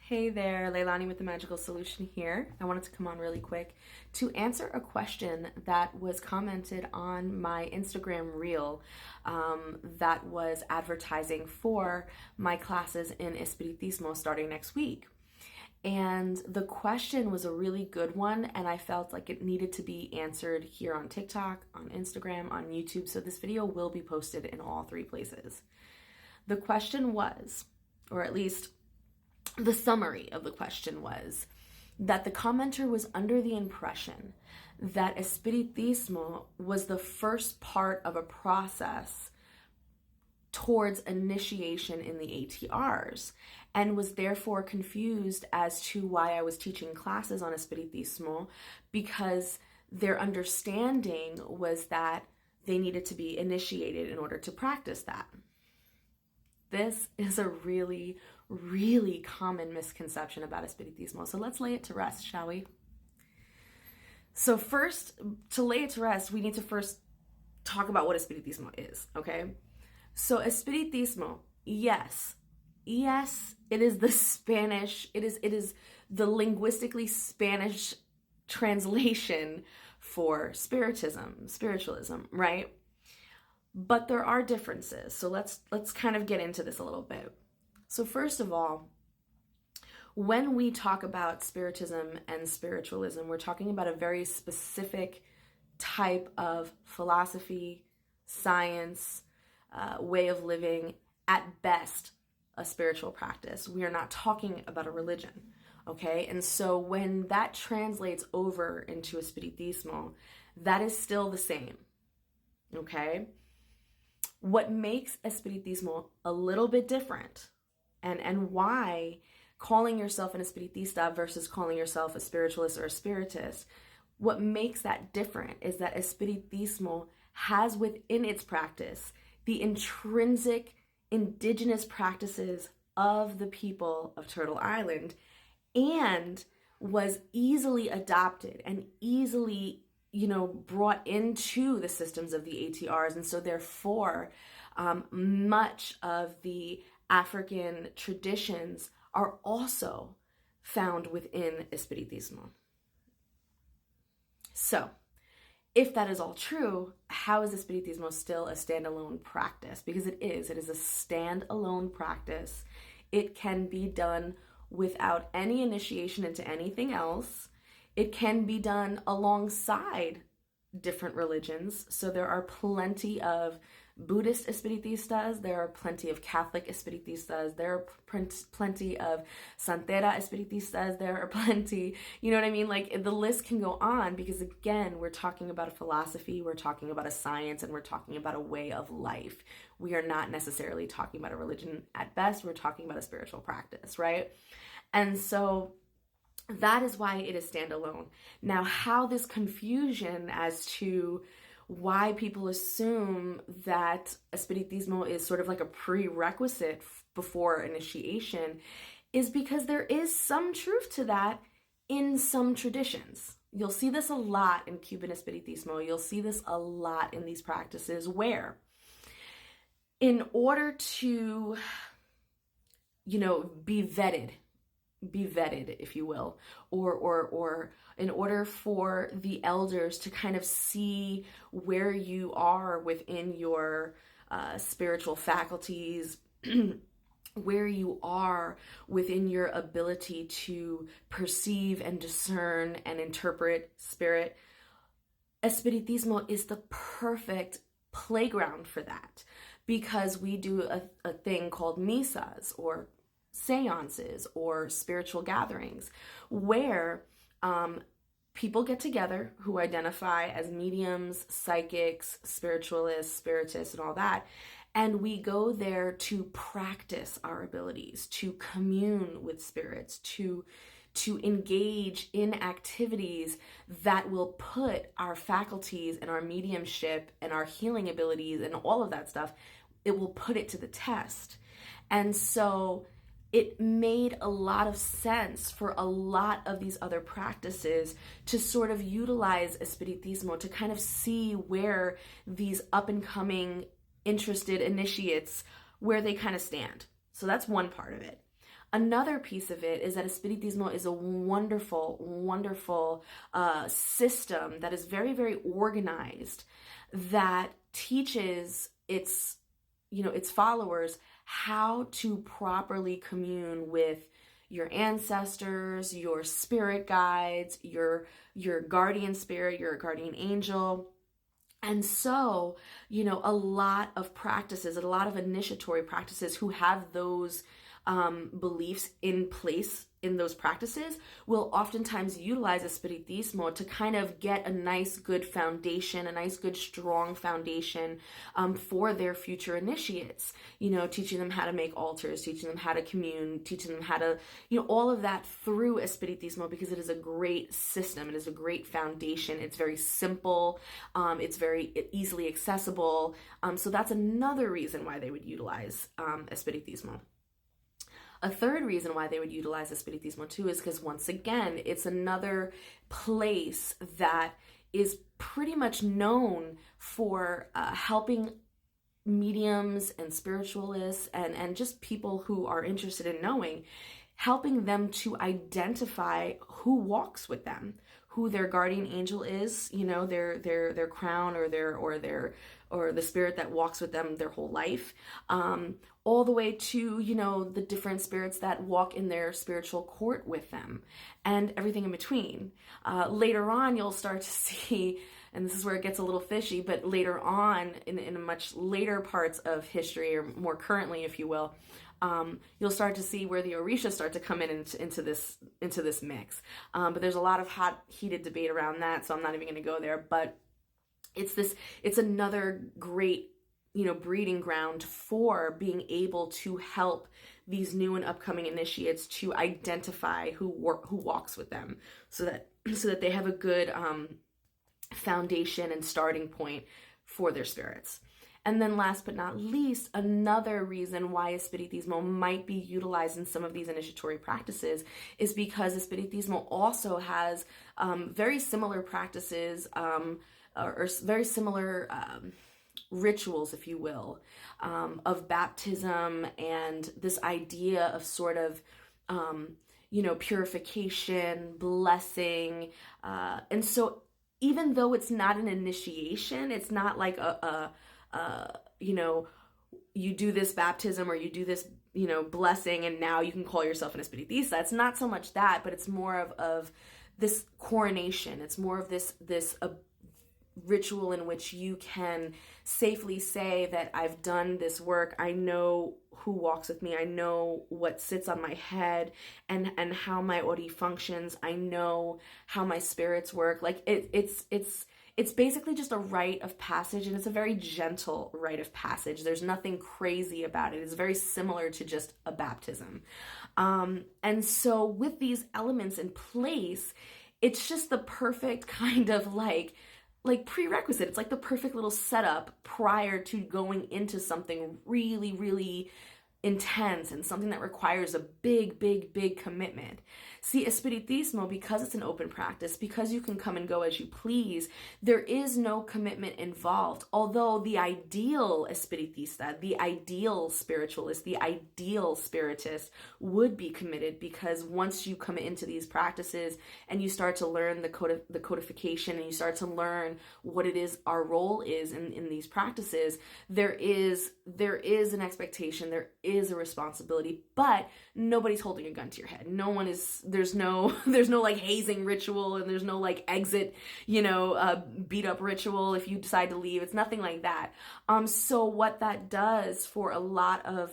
Hey there, Leilani with The Magical Solution here. I wanted to come on really quick to answer a question that was commented on my Instagram reel that was advertising for my classes in Espiritismo starting next week. And the question was a really good one, and I felt like it needed to be answered here on TikTok, on Instagram, on YouTube, so this video will be posted in all three places. The question was, or at least the summary of the question was, that the commenter was under the impression that Espiritismo was the first part of a process towards initiation in the ATRs, and was therefore confused as to why I was teaching classes on Espiritismo, because their understanding was that they needed to be initiated in order to practice that. This is a really, really common misconception about Espiritismo. So let's lay it to rest, shall we? So first, to lay it to rest, we need to first talk about what Espiritismo is, okay? So Espiritismo, yes, it is the Spanish, it is the linguistically Spanish translation for spiritualism, right? But there are differences. So let's kind of get into this a little bit. So first of all, when we talk about spiritism and spiritualism, we're talking about a very specific type of philosophy, science, way of living, at best, a spiritual practice. We are not talking about a religion, okay? And so when that translates over into Espiritismo, that is still the same, okay? What makes Espiritismo a little bit different, and why calling yourself an Espiritista versus calling yourself a spiritualist or a spiritist, what makes that different is that Espiritismo has within its practice the intrinsic indigenous practices of the people of Turtle Island, and was easily adopted and easily brought into the systems of the ATRs. And so therefore, much of the African traditions are also found within Espiritismo. So if that is all true, how is Espiritismo still a standalone practice? Because it is a standalone practice. It can be done without any initiation into anything else. It can be done alongside different religions. So there are plenty of Buddhist Espiritistas, there are plenty of Catholic Espiritistas, there are plenty of Santera Espiritistas, there are plenty, you know what I mean? Like, the list can go on, because again, we're talking about a philosophy, we're talking about a science, and we're talking about a way of life. We are not necessarily talking about a religion at best, we're talking about a spiritual practice, right? And so that is why it is standalone. Now, how this confusion as to why people assume that Espiritismo is sort of like a prerequisite before initiation is because there is some truth to that in some traditions. You'll see this a lot in Cuban Espiritismo. You'll see this a lot in these practices where, in order to, be vetted, if you will, or in order for the elders to kind of see where you are within your spiritual faculties, where you are within your ability to perceive and discern and interpret spirit, Espiritismo is the perfect playground for that, because we do a thing called misas, or seances, or spiritual gatherings, where people get together who identify as mediums, psychics, spiritualists, spiritists, and all that, and we go there to practice our abilities, to commune with spirits, to engage in activities that will put our faculties and our mediumship and our healing abilities and all of that stuff, it will put it to the test. And so it made a lot of sense for a lot of these other practices to sort of utilize Espiritismo to kind of see where these up-and-coming interested initiates, where they kind of stand. So that's one part of it. Another piece of it is that Espiritismo is a wonderful, wonderful system that is very, very organized, that teaches its followers how to properly commune with your ancestors, your spirit guides, your guardian spirit, your guardian angel. And so, a lot of practices, a lot of initiatory practices who have those beliefs in place in those practices will oftentimes utilize Espiritismo to kind of get a nice, good foundation, a nice, good, strong foundation for their future initiates. Teaching them how to make altars, teaching them how to commune, teaching them how to, all of that through Espiritismo, because it is a great system. It is a great foundation. It's very simple. It's very easily accessible. So that's another reason why they would utilize Espiritismo. A third reason why they would utilize Espiritismo too is because, once again, it's another place that is pretty much known for helping mediums and spiritualists and just people who are interested in knowing, helping them to identify who walks with them, who their guardian angel is, their crown or the spirit that walks with them their whole life, all the way to, the different spirits that walk in their spiritual court with them, and everything in between. Later on, you'll start to see, and this is where it gets a little fishy, but later on, in a much later parts of history, or more currently, if you will, you'll start to see where the Orishas start to come into this mix. But there's a lot of heated debate around that, so I'm not even going to go there. But it's another great, breeding ground for being able to help these new and upcoming initiates to identify who walks with them, so that they have a good foundation and starting point for their spirits. And then last but not least, another reason why Espiritismo might be utilized in some of these initiatory practices is because Espiritismo also has very similar practices or very similar rituals, if you will, of baptism and this idea of sort of, purification, blessing. And so even though it's not an initiation, it's not like you do this baptism or you do this, blessing, and now you can call yourself an espiritista. It's not so much that, but it's more of this coronation. It's more of this ritual in which you can safely say that I've done this work. I know who walks with me. I know what sits on my head and how my ori functions. I know how my spirits work. Like it's basically just a rite of passage, and it's a very gentle rite of passage. There's nothing crazy about it. It's very similar to just a baptism. And so with these elements in place, it's just the perfect kind of like prerequisite. It's like the perfect little setup prior to going into something really, really intense and something that requires a big, big, big commitment. See, Espiritismo, because it's an open practice, because you can come and go as you please, there is no commitment involved. Although the ideal Espiritista, the ideal spiritualist, the ideal spiritist would be committed, because once you come into these practices and you start to learn the codification and you start to learn what it is our role is in these practices, there is an expectation, there is a responsibility, but nobody's holding a gun to your head. There's no like hazing ritual, and there's no like exit, beat up ritual if you decide to leave. It's nothing like that. So what that does for a lot of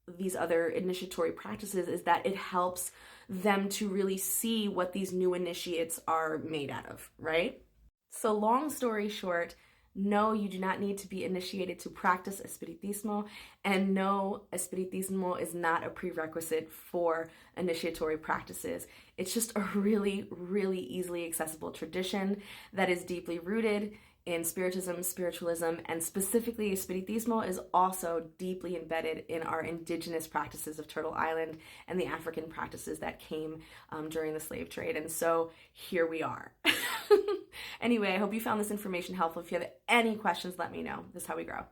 these other initiatory practices is that it helps them to really see what these new initiates are made out of, right? So long story short, no, you do not need to be initiated to practice Espiritismo, and no, Espiritismo is not a prerequisite for initiatory practices. It's just a really, really easily accessible tradition that is deeply rooted in Spiritism, spiritualism, and specifically Espiritismo is also deeply embedded in our indigenous practices of Turtle Island and the African practices that came during the slave trade. And so here we are. Anyway, I hope you found this information helpful. If you have any questions, let me know. This is how we grow.